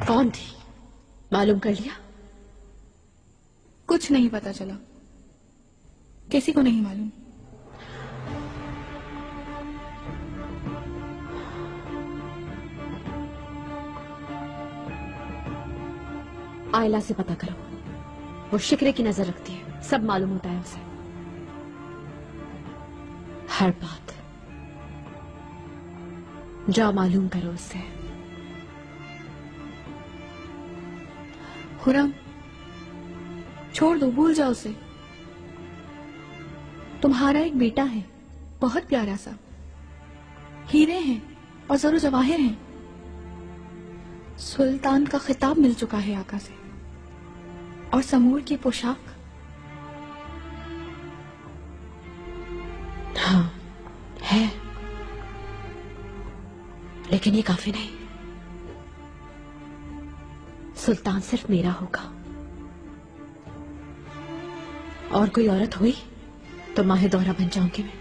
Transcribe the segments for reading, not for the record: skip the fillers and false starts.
कौन थी, मालूम कर लिया? कुछ नहीं पता चला, किसी को नहीं मालूम। आयला से पता करो, वो शिकरे की नजर रखती है, सब मालूम होता है उसे, हर बात। जाओ मालूम करो उससे। खुरम, छोड़ दो, भूल जाओ उसे। तुम्हारा एक बेटा है, बहुत प्यारा सा, हीरे हैं और जरूर जवाहिर हैं। सुल्तान का खिताब मिल चुका है आका से, और समूर की पोशाक। हाँ है, लेकिन ये काफी नहीं। सुल्तान सिर्फ मेरा होगा, और कोई औरत हुई तो माहे दौरा बन जाऊंगी मैं,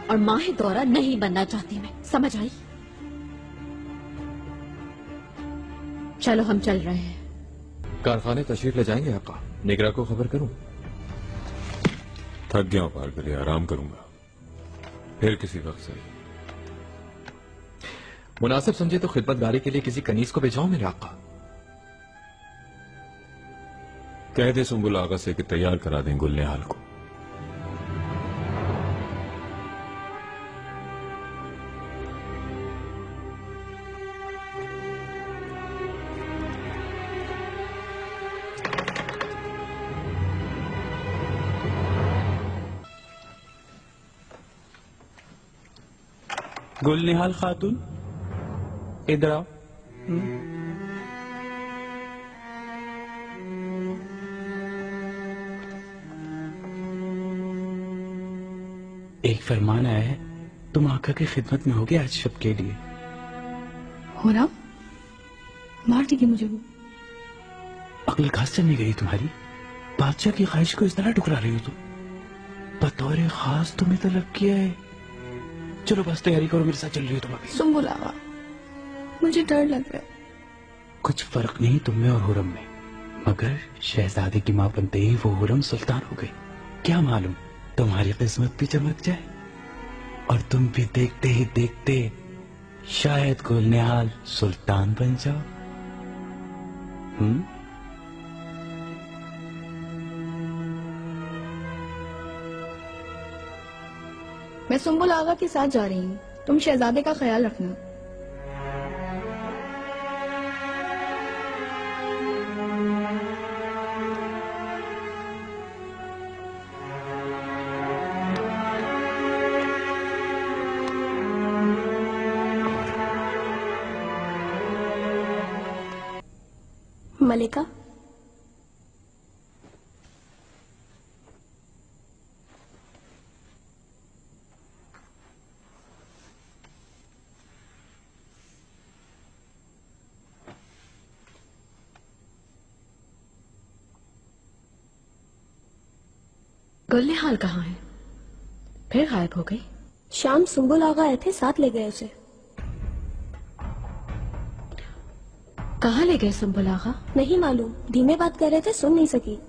और माहे दौरा नहीं बनना चाहती मैं, समझ आई? चलो हम चल रहे हैं। कारखाने तशरीफ ले जाएंगे आका? निगरा को खबर करूं? थक गया हूं पार के लिए, आराम करूंगा, फिर किसी वक्त सही। मुनासिब समझे तो खिदमतगारी के लिए किसी कनीज को भेजाऊं मेरे आका? कह दे सुंबुल आगा से कि तैयार करा दें गुलनिहाल को। गुलनिहाल खातून, इधर आओ। एक फरमान आया है, तुम आका की खिदमत में होगे आज शब के लिए। हो रहा, मार देगी मुझे वो। अकल घास चलने गई तुम्हारी, बादशाह की ख्वाहिश को इस तरह टुकरा रही हो तुम। बतौर खास तुम्हें तलब किया है। चलो बस तैयारी करो, मेरे साथ चल रही हो तुम अभी। सुंबुल आगा, मुझे डर लग रहा है। कुछ फर्क नहीं तुम में और हुरम में, मगर शहजादे की मां बनते ही वो हुरम सुल्तान हो गई। क्या मालूम तुम्हारी किस्मत भी चमक जाए, और तुम भी देखते ही देखते शायद गुलनिहाल सुल्तान बन जाओ। मैं सुंबुल आगा के साथ जा रही हूँ, तुम शहजादे का ख्याल रखना। मलिका, गुलनिहाल कहाँ है? फिर गायब हो गई। शाम सुंबुल आगा आए थे, साथ ले गए उसे। कहाँ ले गए सुंबुल आगा? नहीं मालूम, धीमे बात कर रहे थे, सुन नहीं सकी।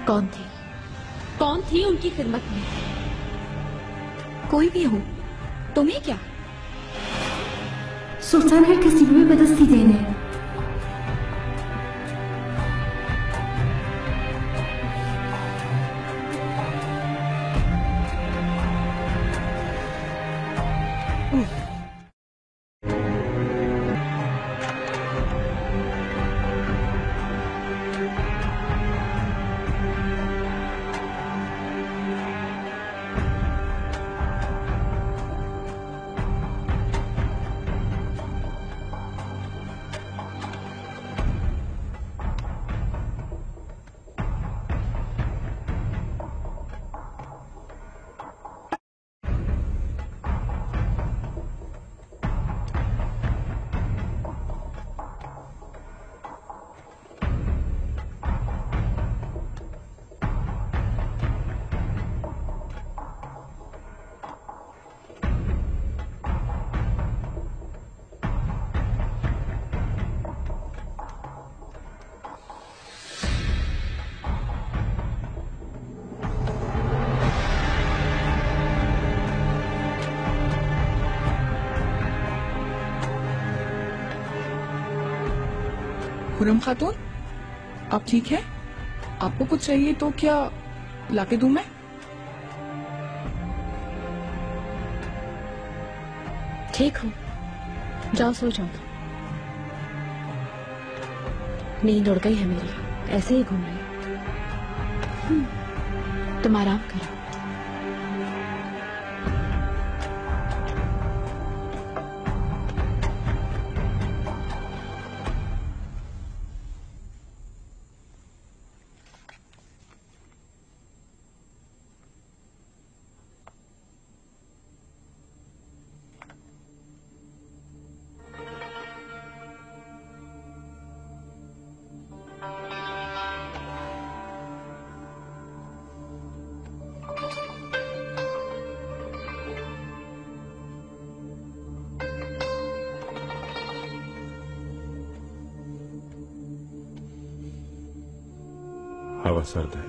कौन थी? कौन थी उनकी खिदमत में? कोई भी हो, तुम्हें क्या? Sultan herkesi gibi bedesti dene. Khurram खातून, आप ठीक है? आपको कुछ चाहिए तो क्या लाके दूं मैं? ठीक हूँ, जाओ सो जाओ। नींद उड़ गई है मेरी, ऐसे ही घूम रही। तुम आराम करो। हवा सर्द है,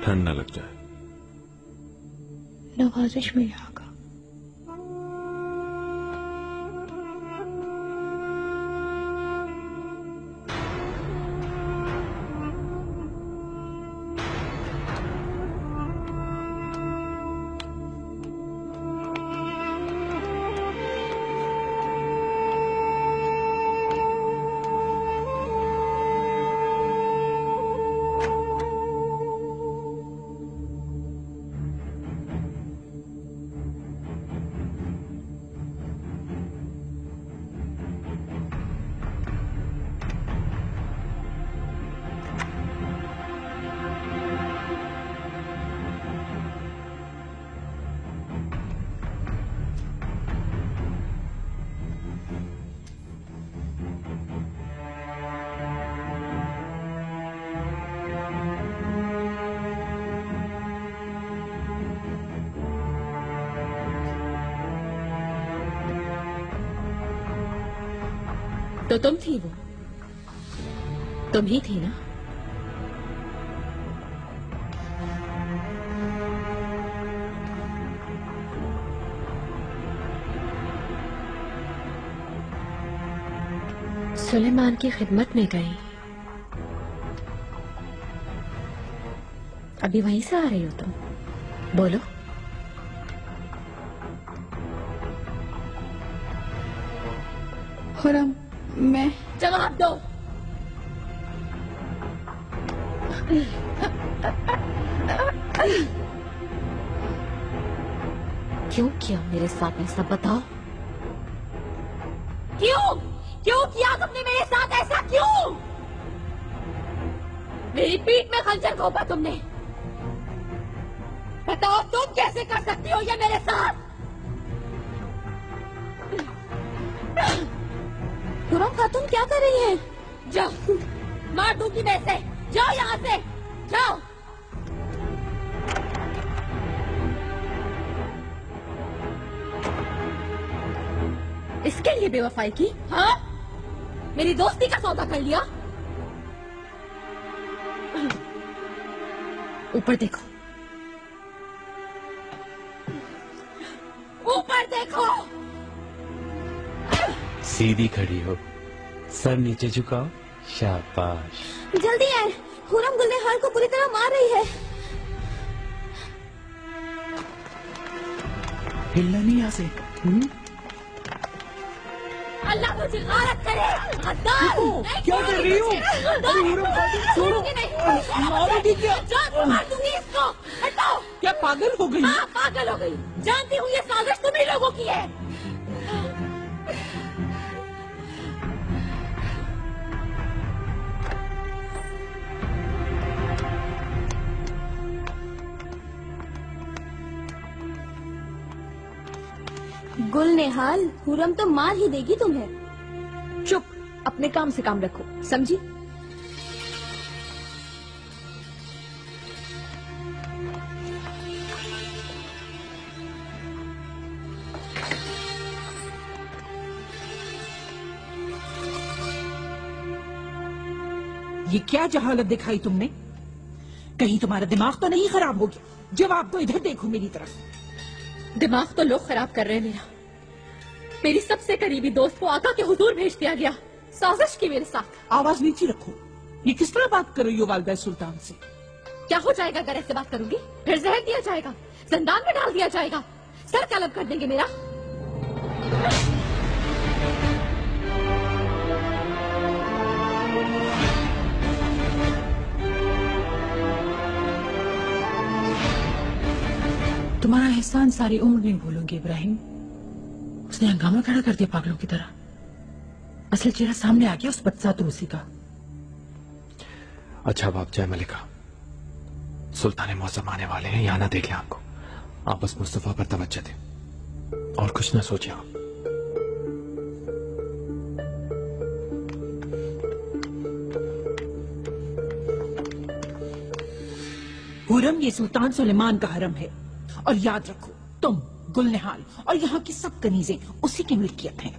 ठंड न लग जाए। नवाजिश मेरे आका। तो तुम थी वो, तुम ही थी ना? सुलेमान की खिदमत में गई, अभी वहीं से आ रही हो तुम? बोलो। खुरम, मैं जवाब दो। क्यों किया मेरे साथ ऐसा, बताओ? क्यों क्यों किया तुमने मेरे साथ ऐसा? क्यों? मेरी पीठ में खंजर घोंपा तुमने। बताओ तुम कैसे कर सकती हो ये मेरे साथ? खुरम खातून क्या कर रही है? जाओ, मार दूंगी मैं इसे। जाओ यहाँ से, जाओ। इसके लिए बेवफाई की? हाँ, मेरी दोस्ती का सौदा कर लिया। ऊपर देखो, ऊपर देखो। सीधी खड़ी हो, सर नीचे झुकाओ। शाबाश। जल्दी यार, हुरम गुलनिहाल को पूरी तरह मार रही है। हिलना नहीं यहाँ से। अल्लाह मुझे गारत करे। गद्दार! क्या कर रही हो? अरे हुरम खातून, छोड़ोगे नहीं। मारोगी क्या? जान मार दूंगी इसको। हटाओ। क्या पागल हो गई? हाँ, पागल हो गई। जानती हूँ ये साजिश तुम्ही लोगों की है। गुलनिहाल, हुरम तो मार ही देगी तुम्हें। चुप, अपने काम से काम रखो, समझी? ये क्या जहालत दिखाई तुमने? कहीं तुम्हारा दिमाग तो नहीं खराब हो गया? जवाब तो इधर देखो मेरी तरफ। दिमाग तो लोग खराब कर रहे हैं मेरा। मेरी सबसे करीबी दोस्त को आका के हुजूर भेज दिया गया, साजिश की मेरे साथ। आवाज नीचे रखो। ये किस तरह बात कर रही हो वालिदा सुल्तान से? क्या हो जाएगा अगर ऐसे बात करूंगी? फिर जहर दिया जाएगा, जिंदान में डाल दिया जाएगा, सर कलब कर देंगे मेरा। तुम्हारा एहसान सारी उम्र नहीं भूलूंगी इब्राहिम। उसने हंगामा खड़ा कर दिया पागलों की तरह। असल चेहरा सामने आ गया उस बदसात रूसी का। अच्छा बाप, जय मलिका। सुल्तान मौसम आने वाले हैं, यहाँ ना देख लें आपको। आप बस मुस्तफा पर तवज्जो दें और कुछ ना सोचिए आप। हुरम ये सुल्तान सुलेमान का हरम है, और याद रखो तुम, गुलनिहाल और यहाँ की सब कनीजें उसी की मिल्कियत हैं।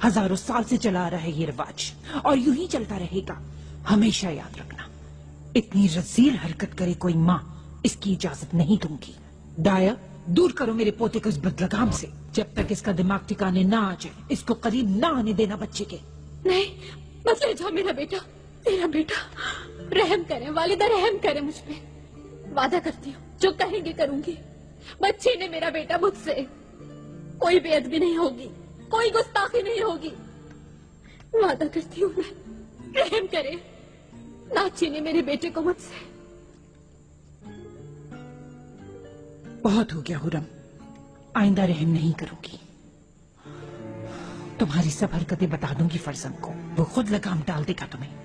हजारों साल से चला आ रहा है ये रिवाज, और यूं ही चलता रहेगा। हमेशा याद रखना, इतनी रजील हरकत करे कोई माँ, इसकी इजाजत नहीं दूंगी। डाया, दूर करो मेरे पोते को इस बदलगाम से। जब तक इसका दिमाग ठिकाने ना आ जाए, इसको करीब ना आने देना बच्चे के। नहीं, मत ले जाओ मेरा बेटा, मेरा बेटा। रहम करें वालिदा, रहम करें मुझ पे। वादा करती हूँ जो कहेंगे करूंगी। बच्चे ने मेरा बेटा मुझसे। कोई बेअदबी नहीं होगी, कोई गुस्ताखी नहीं होगी। वादा करती हूँ मैं, रहम करे, ना छीने मेरे बेटे को मुझसे। बहुत हो गया हुरम, आइंदा रहम नहीं करूंगी। तुम्हारी सब हरकतें बता दूंगी फरजंद को, वो खुद लगाम डाल देगा तुम्हें।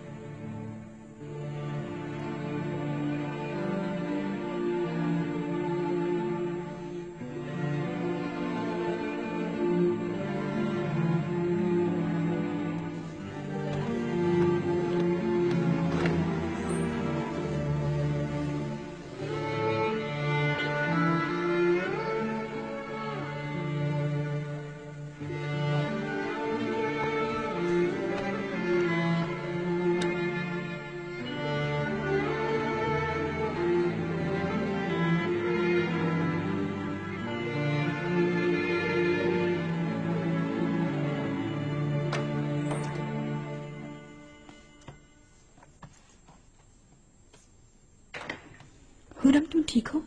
हुरम, तुम ठीक हो?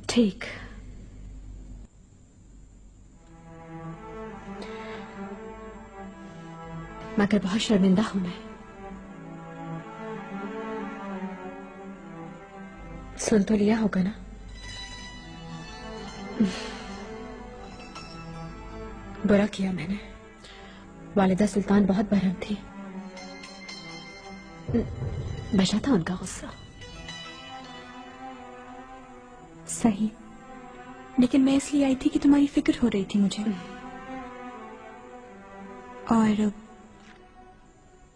ठीक। मगर बहुत शर्मिंदा हूं मैं। सुन तो लिया होगा ना? बुरा किया मैंने। वालिदा सुल्तान बहुत बरहम थी, बचा था उनका गुस्सा। सही, लेकिन मैं इसलिए आई थी कि तुम्हारी फिक्र हो रही थी मुझे। और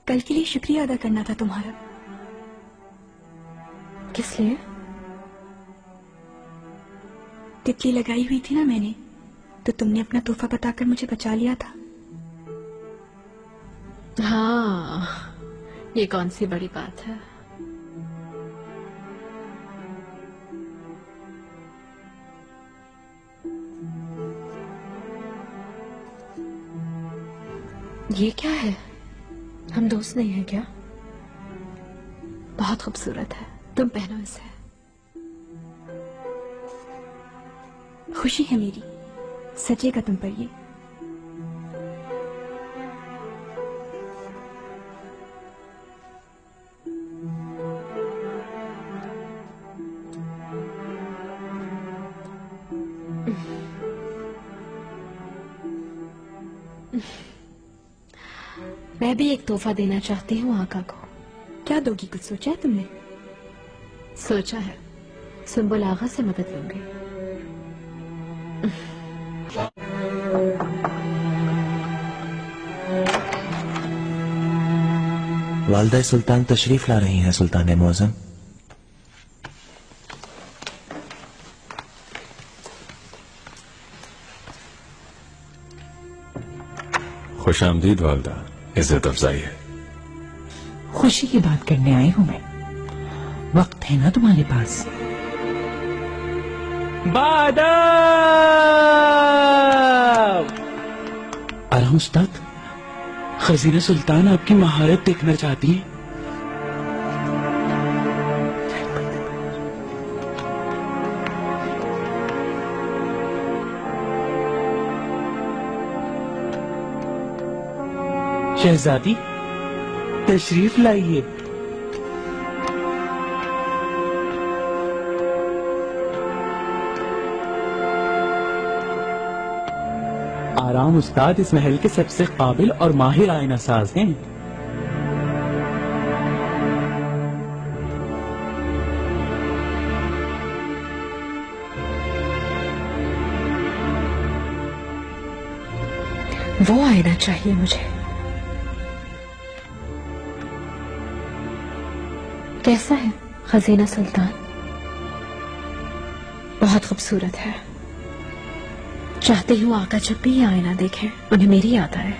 कल के लिए शुक्रिया अदा करना था तुम्हारा। किस लिए? तितली लगाई हुई थी ना मैंने, तो तुमने अपना तोहफा बताकर मुझे बचा लिया था। हाँ, ये कौन सी बड़ी बात है। ये क्या है? हम दोस्त नहीं हैं क्या? बहुत खूबसूरत है, तुम पहनो इसे। खुशी है मेरी, सचेगा तुम पर ये। मैं भी एक तोहफा देना चाहती हूँ आका को। क्या दोगी, कुछ सोचा है तुमने? सोचा है, सुंबुल आगा से मदद लूंगी। वालदा सुल्तान तशरीफ ला रही हैं सुल्तान मौज़म। खुशामदीद वालदा, इज्जत अफजाई है। खुशी की बात करने आई हूँ मैं। वक्त है ना तुम्हारे पास? बादब! आराम उस्ताद, खजीना सुल्तान आपकी महारत देखना चाहती हैं। शहजादी तशरीफ लाइए। आराम उस्ताद इस महल के सबसे काबिल और माहिर आईना साज हैं। वो आईना चाहिए मुझे। कैसा है खजीना सुल्तान? बहुत खूबसूरत है। चाहती हूँ आका जब भी ये आईना देखें उन्हें मेरी याद आए।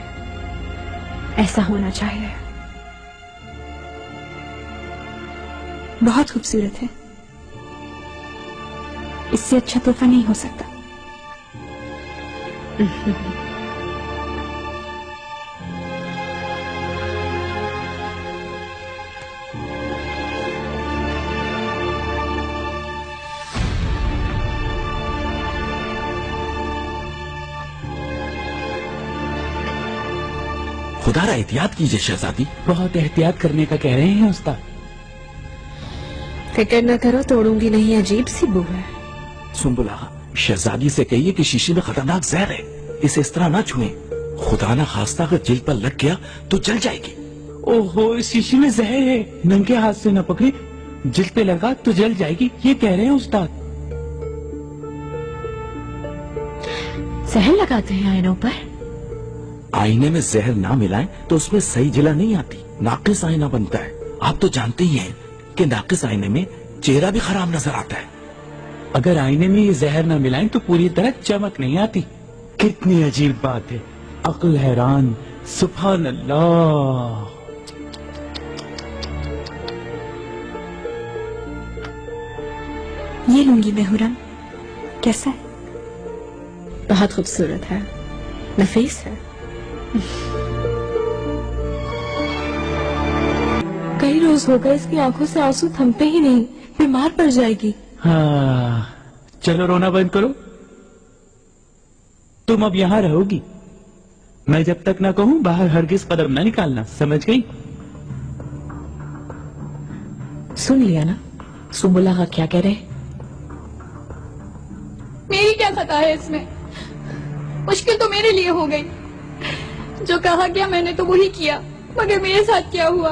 ऐसा होना चाहिए। बहुत खूबसूरत है, इससे अच्छा तोहफा नहीं हो सकता। खुदा एहतियात कीजिए शहजादी। बहुत एहतियात करने का कह रहे हैं उस्ताद। फिक्र न करो, तोड़ूंगी नहीं। अजीब सी बू है। सुंबुला, शहजादी से कहिए कि शीशे में खतरनाक जहर है, इसे इस तरह ना छुएं। खुदा ना खास्ता अगर जिल्द पर लग गया तो जल जाएगी। ओहो, इस शीशे में जहर है, नंगे हाथ से न पकड़े, जिल्द पे लगा तो जल जाएगी, ये कह रहे हैं उस्ताद। जहर लगाते हैं आईनों पर? आईने में जहर ना मिलाएं तो उसमें सही जिला नहीं आती, नाकिस आईना बनता है। आप तो जानते ही हैं कि नाकिस आईने में चेहरा भी खराब नजर आता है। अगर आईने में ये जहर न मिलाएं तो पूरी तरह चमक नहीं आती। कितनी अजीब बात है, अक्ल हैरान। सुभान अल्लाह। ये लूंगी मैं हुरम, कैसा है? बहुत खूबसूरत है, नफीस है। कई रोज हो गए इसकी आंखों से आंसू थमते ही नहीं, बीमार पड़ जाएगी। हाँ, चलो रोना बंद करो। तुम अब यहाँ रहोगी, मैं जब तक ना कहूँ बाहर हरगिज कदम ना निकालना, समझ गई? सुन लिया ना सुंबुल आगा क्या कह रहे? मेरी क्या खता है इसमें? मुश्किल तो मेरे लिए हो गई। जो कहा गया मैंने तो वही किया, मगर मेरे साथ क्या हुआ?